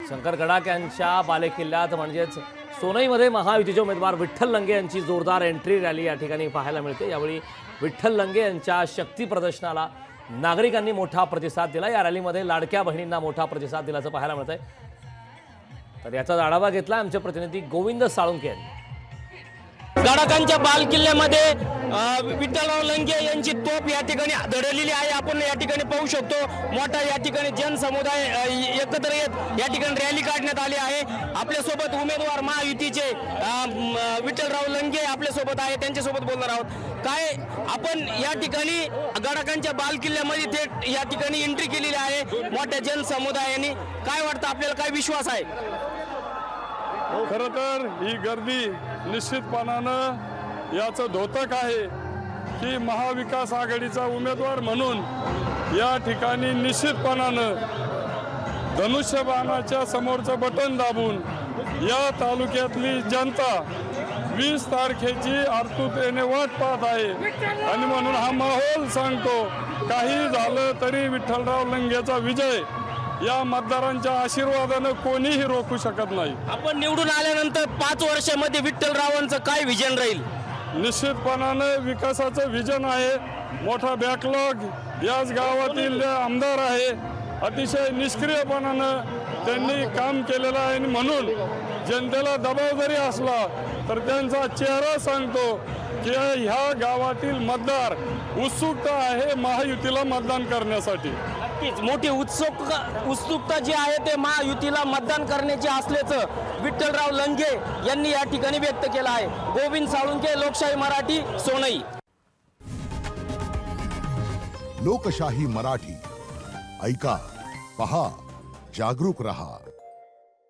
शंकर गडाख यांच्या बालेकिल्ल्यात म्हणजेच सोनईमध्ये महायुतीचे उमेदवार विठ्ठल लंगे यांची जोरदार एंट्री रॅली या ठिकाणी पाहायला मिळते। यावेळी विठ्ठल लंगे यांच्या शक्ती प्रदर्शनाला नागरिकांनी मोठा प्रतिसाद दिला। या रॅलीमध्ये लाडक्या बहिणींना मोठा प्रतिसाद दिल्याचं पाहायला मिळतंय। तर याचा आढावा घेतला आमचे प्रतिनिधी गोविंद साळुंके यांनी। गडाखांच्या बालकिल्ल्यामध्ये विठ्ठलराव लंगे यांची तोफ या ठिकाणी धडलेली आहे। आपण या ठिकाणी पाहू शकतो मोठा या ठिकाणी जनसमुदाय एकत्र येत या ठिकाणी रॅली काढण्यात आली आहे। आपल्या सोबत उमेदवार महायुतीचे विठ्ठलराव लंगे आपल्या सोबत आहे, त्यांच्या सोबत बोलणार आहोत। काय आपण या ठिकाणी गडाखांच्या बालकिल्ल्यामध्ये थेट या ठिकाणी एंट्री केलेली आहे मोठ्या जनसमुदायाने, काय वाटतं आपल्याला, काय विश्वास आहे? खरं तर ही गर्दी निश्चितपणानं याचं द्योतक आहे की महाविकास आघाडीचा उमेदवार म्हणून या ठिकाणी निश्चितपणानं धनुष्यबाणाच्या समोरचं बटन दाबून या तालुक्यातली जनता 20 तारखेची आतुरतेने वाट पाहत आहे। आणि म्हणून हा माहोल सांगतो, काही झालं तरी विठ्ठलराव लंगेचा विजय या मतदारांच्या आशीर्वादानं कोणीही रोखू शकत नाही। आपण निवडून आल्यानंतर 5 वर्षामध्ये विठ्ठलरावांचं काय विजन राहील? निश्चितपणानं विकासाचं विजन आहे। मोठा बॅकलॉग याच गावातील आमदार आहे, अतिशय निष्क्रियपणानं त्यांनी काम केलेलं आहे। आणि म्हणून जनतेला दबाव जरी असला तर त्यांचा चेहरा सांगतो की ह्या गावातील मतदार उत्सुकता आहे महायुतीला मतदान करण्यासाठी। नक्कीच मोठी उत्सुकता जी आहे ते महायुतीला मतदान करण्याची असल्याचं विठ्ठलराव लंगे यांनी या ठिकाणी व्यक्त केलं आहे। गोविंद साळुंके, लोकशाही मराठी, सोनई। लोकशाही मराठी ऐका, पहा, जागरूक रहा।